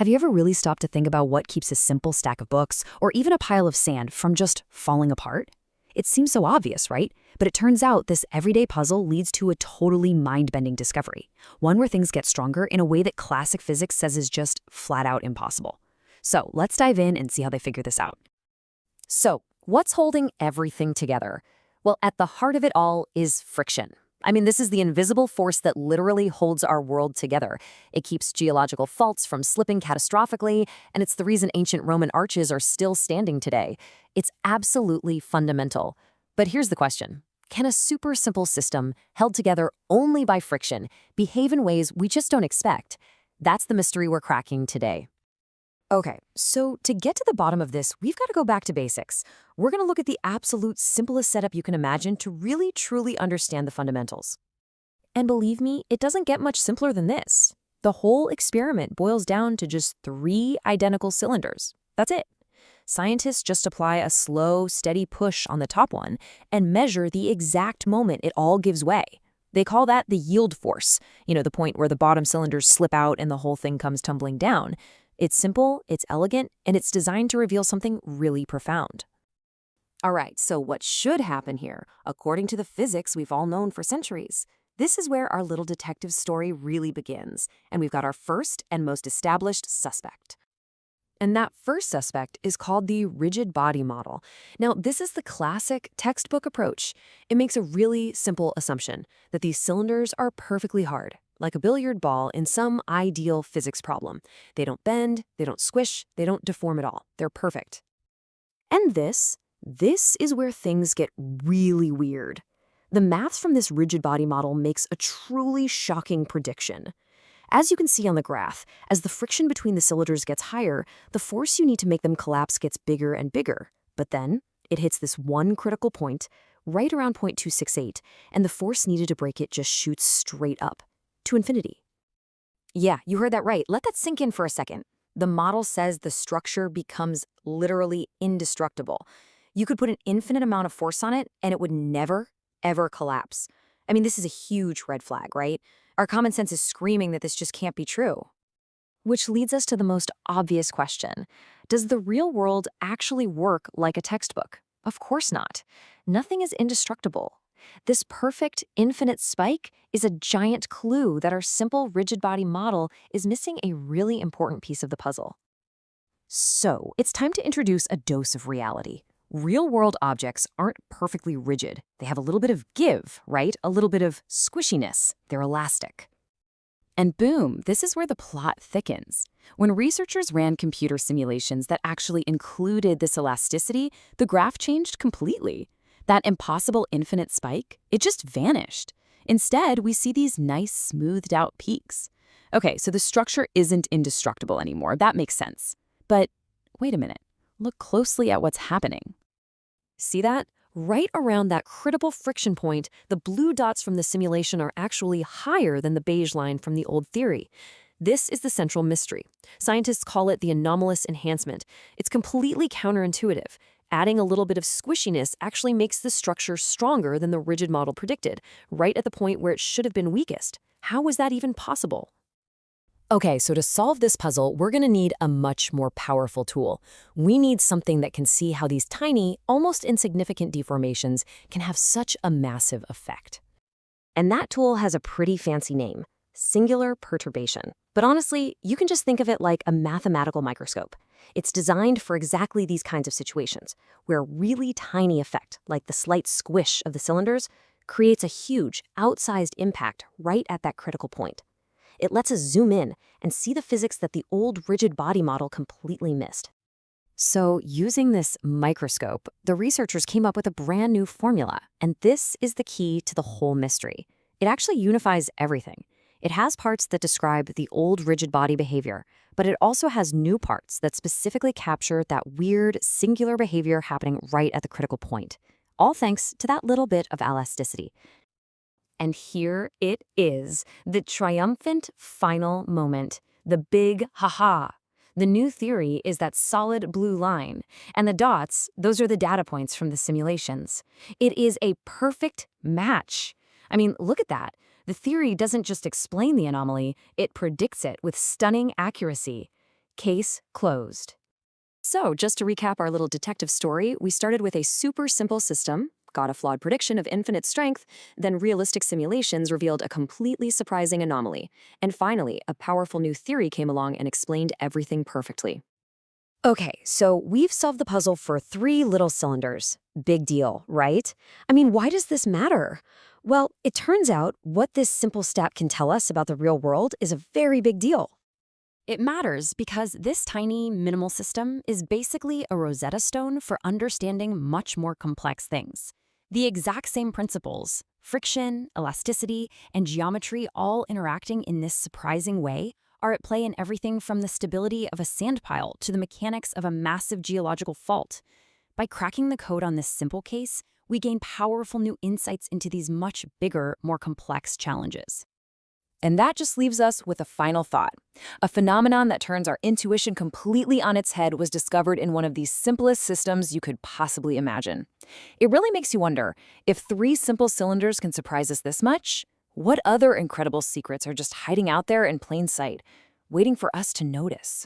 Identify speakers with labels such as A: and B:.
A: Have you ever really stopped to think about what keeps a simple stack of books, or even a pile of sand, from just falling apart? It seems so obvious, right? But it turns out this everyday puzzle leads to a totally mind-bending discovery, one where things get stronger in a way that classic physics says is just flat out impossible. So let's dive in and see how they figure this out. So, what's holding everything together? Well, at the heart of it all is friction. I mean, this is the invisible force that literally holds our world together. It keeps geological faults from slipping catastrophically, and it's the reason ancient Roman arches are still standing today. It's absolutely fundamental. But here's the question. Can a super simple system, held together only by friction, behave in ways we just don't expect? That's the mystery we're cracking today. Okay, so to get to the bottom of this, we've got to go back to basics. We're going to look at the absolute simplest setup you can imagine to really, truly understand the fundamentals. And believe me, it doesn't get much simpler than this. The whole experiment boils down to just 3 identical cylinders. That's it. Scientists just apply a slow, steady push on the top one and measure the exact moment it all gives way. They call that the yield force, the point where the bottom cylinders slip out and the whole thing comes tumbling down. It's simple, it's elegant, and it's designed to reveal something really profound. All right, so what should happen here, according to the physics we've all known for centuries? This is where our little detective story really begins, and we've got our first and most established suspect. And that first suspect is called the rigid body model. Now, this is the classic textbook approach. It makes a really simple assumption that these cylinders are perfectly hard, like a billiard ball in some ideal physics problem. They don't bend, they don't squish, they don't deform at all. They're perfect. And this is where things get really weird. The math from this rigid body model makes a truly shocking prediction. As you can see on the graph, as the friction between the cylinders gets higher, the force you need to make them collapse gets bigger and bigger. But then, it hits this one critical point, right around 0.268, and the force needed to break it just shoots straight up, to infinity. Yeah, you heard that right. Let that sink in for a second. The model says the structure becomes literally indestructible. You could put an infinite amount of force on it, and it would never, ever collapse. I mean, this is a huge red flag, right? Our common sense is screaming that this just can't be true. Which leads us to the most obvious question. Does the real world actually work like a textbook? Of course not. Nothing is indestructible. This perfect, infinite spike is a giant clue that our simple rigid body model is missing a really important piece of the puzzle. So, it's time to introduce a dose of reality. Real-world objects aren't perfectly rigid. They have a little bit of give, right? A little bit of squishiness. They're elastic. And boom, this is where the plot thickens. When researchers ran computer simulations that actually included this elasticity, the graph changed completely. That impossible infinite spike, it just vanished. Instead, we see these nice, smoothed-out peaks. Okay, so the structure isn't indestructible anymore. That makes sense. But wait a minute. Look closely at what's happening. See that? Right around that critical friction point, the blue dots from the simulation are actually higher than the beige line from the old theory. This is the central mystery. Scientists call it the anomalous enhancement. It's completely counterintuitive. Adding a little bit of squishiness actually makes the structure stronger than the rigid model predicted, right at the point where it should have been weakest. How was that even possible? Okay, so to solve this puzzle, we're going to need a much more powerful tool. We need something that can see how these tiny, almost insignificant deformations can have such a massive effect. And that tool has a pretty fancy name, singular perturbation. But honestly, you can just think of it like a mathematical microscope. It's designed for exactly these kinds of situations, where a really tiny effect, like the slight squish of the cylinders, creates a huge, outsized impact right at that critical point. It lets us zoom in and see the physics that the old rigid body model completely missed. So, using this microscope, the researchers came up with a brand new formula, and this is the key to the whole mystery. It actually unifies everything. It has parts that describe the old rigid body behavior, but it also has new parts that specifically capture that weird, singular behavior happening right at the critical point, all thanks to that little bit of elasticity. And here it is, the triumphant final moment, the big ha-ha. The new theory is that solid blue line, and the dots, those are the data points from the simulations. It is a perfect match. I mean, look at that. The theory doesn't just explain the anomaly, it predicts it with stunning accuracy. Case closed. So, just to recap our little detective story, we started with a super simple system, got a flawed prediction of infinite strength, then realistic simulations revealed a completely surprising anomaly, and finally, a powerful new theory came along and explained everything perfectly. Okay, so we've solved the puzzle for 3 little cylinders. Big deal, right? I mean, why does this matter? Well, it turns out what this simple stat can tell us about the real world is a very big deal. It matters because this tiny, minimal system is basically a Rosetta Stone for understanding much more complex things. The exact same principles, friction, elasticity, and geometry all interacting in this surprising way are at play in everything from the stability of a sand pile to the mechanics of a massive geological fault. By cracking the code on this simple case, we gain powerful new insights into these much bigger, more complex challenges. And that just leaves us with a final thought. A phenomenon that turns our intuition completely on its head was discovered in one of the simplest systems you could possibly imagine. It really makes you wonder, if 3 simple cylinders can surprise us this much, what other incredible secrets are just hiding out there in plain sight, waiting for us to notice?